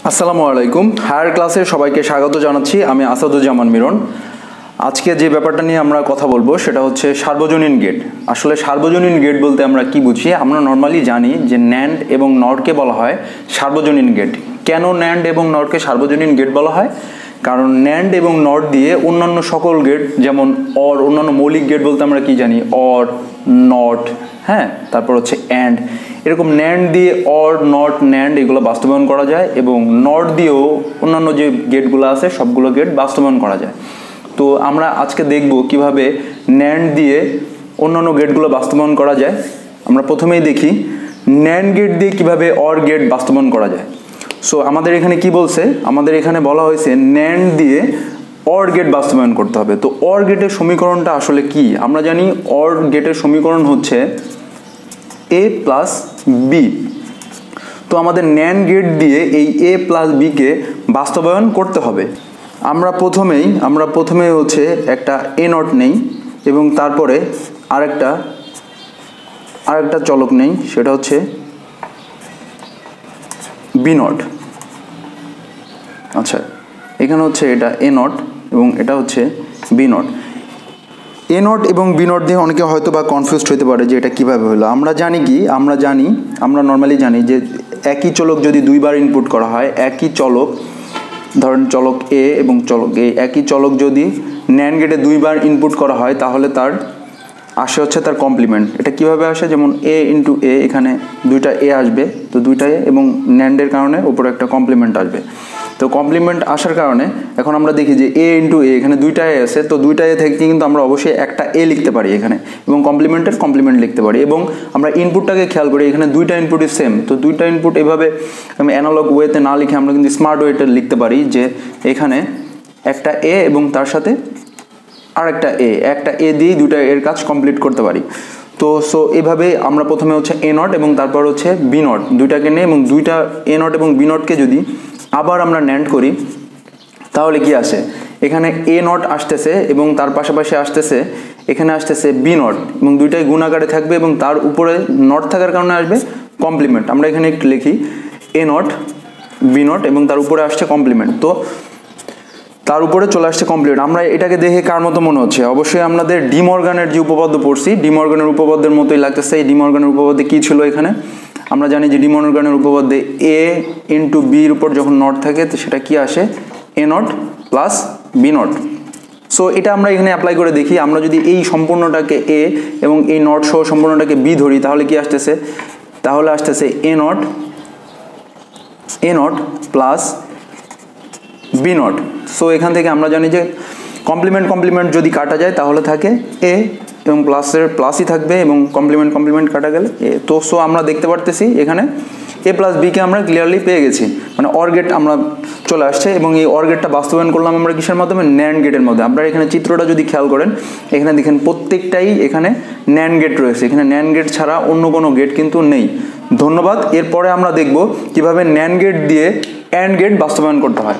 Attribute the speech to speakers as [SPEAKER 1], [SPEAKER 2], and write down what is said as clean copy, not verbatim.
[SPEAKER 1] আসসালামু আলাইকুম। হায়ার ক্লাসে সবাইকে স্বাগত জানাচ্ছি। আমি আসাদুজ্জামান মিরন। আজকে যে ব্যাপারটা নিয়ে আমরা কথা বলবো সেটা হচ্ছে সার্বজনীন গেট। আসলে সার্বজনীন গেট বলতে আমরা কি বুঝি? আমরা নর্মালি জানি যে ন্যান্ড এবং নরকে বলা হয় সার্বজনীন গেট। কেন ন্যান্ড এবং নরকে সার্বজনীন গেট বলা হয়? কারণ ন্যান্ড এবং নট দিয়ে অন্যান্য সকল গেট, যেমন অর, অন্যান্য মৌলিক গেট বলতে আমরা কি জানি? অর, নট, হ্যাঁ, তারপর হচ্ছে অ্যান্ড, এরকম ন্যান্ড দিয়ে অর, নট, ন্যান্ড এগুলো বাস্তবায়ন করা যায় এবং নট দিয়েও অন্যান্য যে গেটগুলো আছে সবগুলো গেট বাস্তবায়ন করা যায়। তো আমরা আজকে দেখব কিভাবে ন্যান্ড দিয়ে অন্যান্য গেটগুলো বাস্তবায়ন করা যায়। আমরা প্রথমেই দেখি ন্যান্ড গেট দিয়ে কিভাবে অর গেট বাস্তবায়ন করা যায়। সো আমাদের এখানে কি বলছে? আমাদের এখানে বলা হয়েছে ন্যান্ড দিয়ে অর গেট বাস্তবায়ন করতে হবে। তো অর গেটের সমীকরণটা আসলে কি? আমরা জানি অর গেটের সমীকরণ হচ্ছে a প্লাস বি। তো আমাদের ন্যান্ড গেট দিয়ে এই a প্লাস বিকে বাস্তবায়ন করতে হবে। আমরা প্রথমেই হচ্ছে একটা এ নট নেই এবং তারপরে আরেকটা চলক নেই, সেটা হচ্ছে বি নট। আচ্ছা, এখানে হচ্ছে এটা এ নট এবং এটা হচ্ছে বি নট। এ নট এবং বি নট দিয়ে অনেকে হয়তো বা কনফিউজড হতে পারে যে এটা কীভাবে হলো। আমরা নর্মালি জানি যে একই চলক যদি দুইবার ইনপুট করা হয়, একই চলক, ধরেন চলক এ এবং চলক এ, একই চলক যদি ন্যান্ড গেটে দুইবার ইনপুট করা হয় তাহলে তার আসে হচ্ছে তার কমপ্লিমেন্ট। এটা কিভাবে আসে? যেমন এ ইন্টু এ, এখানে দুইটা এ আসবে, তো দুইটা এ এবং ন্যান্ডের কারণে উপরে একটা কমপ্লিমেন্ট আসবে। তো কমপ্লিমেন্ট আসার কারণে এখন আমরা দেখি যে এ ইন্টু এ, এখানে দুইটা এ আছে, তো দুইটা এ থেকে কিন্তু আমরা অবশ্যই একটা এ লিখতে পারি এখানে এবং কমপ্লিমেন্টের কমপ্লিমেন্ট লিখতে পারি। এবং আমরা ইনপুটটাকে খেয়াল করি, এখানে দুইটা ইনপুটই সেম, তো দুইটা ইনপুট এভাবে আমি অ্যানালগ ওয়েতে না লিখে আমরা কিন্তু স্মার্ট ওয়েতে লিখতে পারি যে এখানে একটা এ এবং তার সাথে একটা এ দিয়েই দুইটা এর কাজ কমপ্লিট করতে পারি। তো সো এভাবে আমরা প্রথমে হচ্ছে এ নট এবং তারপর হচ্ছে বি নট দুইটাকে নিই এবং দুইটা এ নট এবং বি নটকে যদি আবার আমরা ন্যান্ড করি তাহলে কি আসে? এখানে এ নট আসতেছে এবং তার পাশাপাশি এখানে আসতেছে বি নট এবং দুইটাই গুণ আকারে থাকবে এবং তার উপরে নট থাকার কারণে আসবে কমপ্লিমেন্ট। আমরা এখানে একটু লিখি এ নট বি নট এবং তার উপরে আসছে কমপ্লিমেন্ট। তো তার উপরে চলে আসছে কমপ্লিমেন্ট। আমরা এটাকে দেখে কার মতো মনে হচ্ছে? অবশ্যই আমাদের ডি মর্গানের যে উপপাদ্য পড়ছি, ডি মর্গানের উপপাদ্যের মতোই লাগতেছে। এই ডি মর্গানের উপপাদ্যে কী ছিল? এখানে আমরা জানি যে ডি মর্গানের উপপাদ্যে এ ইন্টু বির উপর যখন নট থাকে তো সেটা কি আসে? A not plus B not. So এটা আমরা এখানে অ্যাপ্লাই করে দেখি। আমরা যদি এই সম্পূর্ণটাকে এ এবং এই নট সহ সম্পূর্ণটাকে বি ধরি তাহলে কি আসতেছে? তাহলে আসতেছে A not plus B not. So এখান থেকে আমরা জানি যে কমপ্লিমেন্ট যদি কাটা যায় তাহলে থাকে এ এবং প্লাসই থাকবে এবং কমপ্লিমেন্ট কাটা গেলে এ। তো সো আমরা দেখতে পারতেছি এখানে এ প্লাস বিকে আমরা ক্লিয়ারলি পেয়ে গেছি, মানে অর গেট আমরা চলে আসছে এবং এই অর গেটটা বাস্তবায়ন করলাম আমরা কিসের মাধ্যমে? ন্যান্ড গেটের মধ্যে। আপনারা এখানে চিত্রটা যদি খেয়াল করেন, এখানে দেখেন প্রত্যেকটাই এখানে ন্যান্ড গেট রয়েছে, এখানে ন্যান্ড গেট ছাড়া অন্য কোনো গেট কিন্তু নেই। ধন্যবাদ। এরপরে আমরা দেখব কিভাবে ন্যান্ড গেট দিয়ে অ্যান্ড গেট বাস্তবায়ন করতে হয়।